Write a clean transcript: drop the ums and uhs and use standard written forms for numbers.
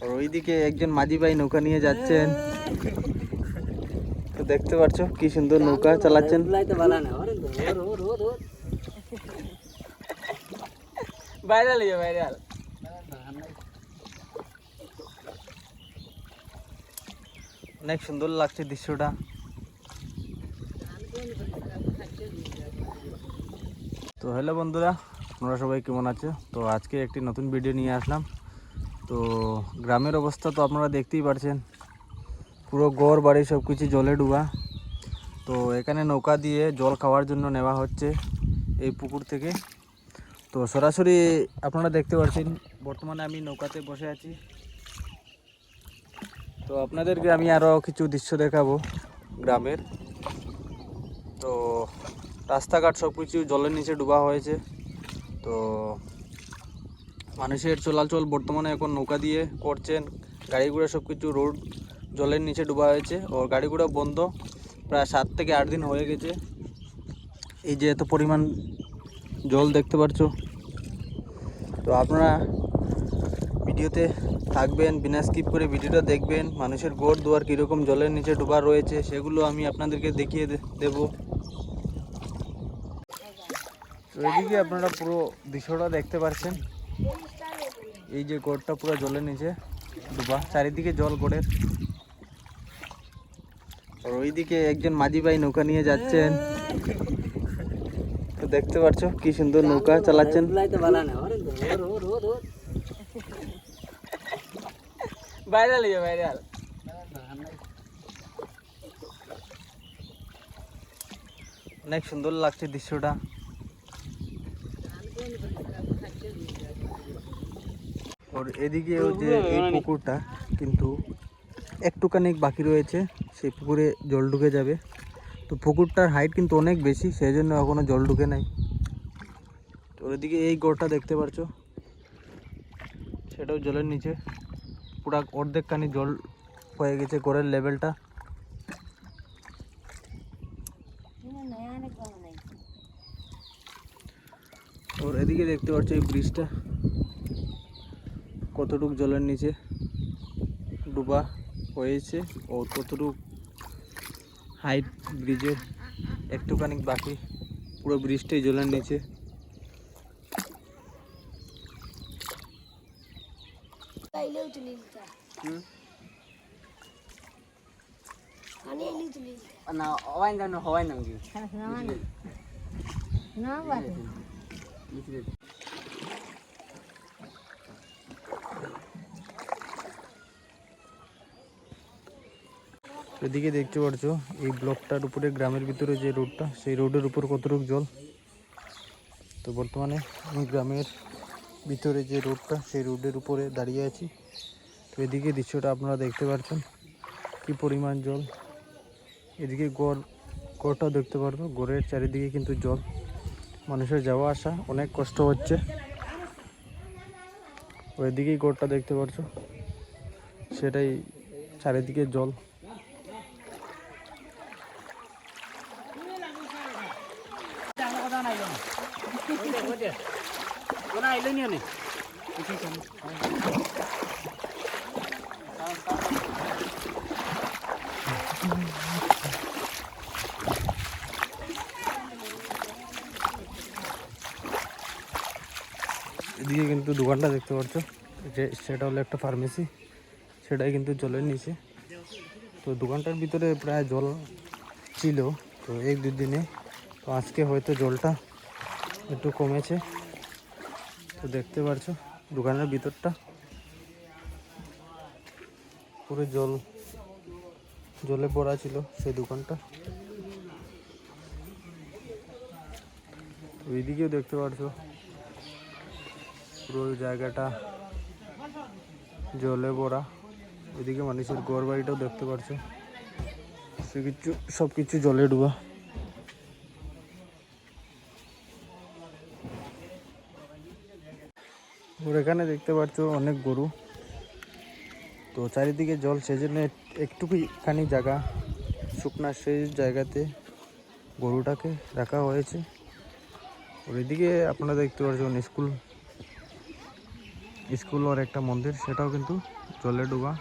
আর ওইদিকে একজন মাঝি ভাই নৌকা নিয়ে যাচ্ছেন, তো দেখতে পাচ্ছ কি সুন্দর নৌকা চালাচ্ছেন। অনেক সুন্দর লাগছে দৃশ্যটা। তো হ্যালো বন্ধুরা, আপনারা সবাই কেমন আছে? তো আজকে একটি নতুন ভিডিও নিয়ে আসলাম। তো গ্রামের অবস্থা তো আপনারা দেখতেই পারছেন, পুরো ঘর বাড়ি সব কিছু জলে ডুবা। তো এখানে নৌকা দিয়ে জল খাওয়ার জন্য নেওয়া হচ্ছে এই পুকুর থেকে। তো সরাসরি আপনারা দেখতে পাচ্ছেন, বর্তমানে আমি নৌকাতে বসে আছি। তো আপনাদেরকে আমি আরও কিছু দৃশ্য দেখাবো গ্রামের। তো রাস্তাঘাট সব কিছু জলের নিচে ডুবা হয়েছে। তো মানুষের চলাচল বর্তমানে এখন নৌকা দিয়ে করছেন। গাড়ি ঘোড়া সব কিছু রোড জলের নিচে ডুবা হয়েছে, ও গাড়ি ঘোড়া বন্ধ প্রায় 7 থেকে 8 দিন হয়ে গেছে। এই যে এত পরিমাণ জল দেখতে পাচ্ছ। তো আপনারা ভিডিওতে থাকবেন, বিনা স্কিপ করে ভিডিওটা দেখবেন। মানুষের ঘর দুয়ার কীরকম জলের নিচে ডুবা রয়েছে সেগুলো আমি আপনাদেরকে দেখিয়ে দেব। তো এদিকে আপনারা পুরো দৃশ্যটা দেখতে পাচ্ছেন। এই যে গড়টা পুরো জলের নিচে ডুবা, চারিদিকে জল গড়ের। আর ওইদিকে একজন মাঝি ভাই নৌকা নিয়ে যাচ্ছেন, তো দেখতে পাচ্ছ কি সুন্দর নৌকা চালাচ্ছেন। অনেক সুন্দর লাগছে দৃশ্যটা। আর এদিকেও যে এই পুকুরটা কিন্তু একটুখানি বাকি রয়েছে, সেই পুকুরে জল ঢুকে যাবে। তো পুকুরটার হাইট কিন্তু অনেক বেশি, সেই জন্য এখনো জল ঢুকে নাই। তো ওইদিকে এই গড়টা দেখতে পাচ্ছ, সেটাও জলের নিচে পুরা অর্ধেকখানি জল হয়ে গেছে গড়ের লেভেলটা। ওর এদিকে দেখতে পাচ্ছ এই ব্রিজটা কতটুকু জলের নিচে ডুবা হয়েছে, ও কতটুকু হাইট ব্রিজের একটুখানি বাকি, পুরো ব্রিজটাই জলের নিচে। এদিকে দেখতে পাচ্ছ এই ব্লকটার উপরে গ্রামের ভিতরে যে রোডটা, সেই রোডের উপর কতটুকু জল। তো বর্তমানে আমি গ্রামের ভিতরে যে রোডটা, সেই রোডের উপরে দাঁড়িয়ে আছি। তো এদিকে দৃশ্যটা আপনারা দেখতে পাচ্ছেন কি পরিমাণ জল। এদিকে গড়টাও দেখতে পারবো, গড়ের চারিদিকে কিন্তু জল, মানুষের যাওয়া আসা অনেক কষ্ট হচ্ছে। ওইদিকেই গড়টা দেখতে পাচ্ছ, সেটাই চারিদিকে জল। এদিকে কিন্তু দোকানটা দেখতে পাচ্ছ, যে সেটা হলো একটা ফার্মেসি, সেটাই কিন্তু জলের নিচে। তো দোকানটার ভিতরে প্রায় জল ছিল তো 1-2 দিনে, তো আজকে হয়তো জলটা একটু কমেছে। তো দেখতে পাচ্ছ দোকানের ভিতরটা পুরো জলে ভরা ছিল সেই দোকানটা। তো এইদিকেও দেখতে পাচ্ছ পুরো জায়গাটা জলে ভরা। ওইদিকে মানুষের ঘর বাড়িটাও দেখতে পাচ্ছ, সব কিছু জলে ডুবা। ওর এখানে দেখতে পাচ্ছ অনেক গরু। তো চারিদিকে জল, সেজন্য একটুখানি জায়গা শুকনা, সেই জায়গাতে গরুটাকে রাখা হয়েছে। ওর এদিকে আপনারা দেখতে পাচ্ছেন স্কুল, স্কুল আর একটা মন্দির, সেটাও কিন্তু জলে ডুবা।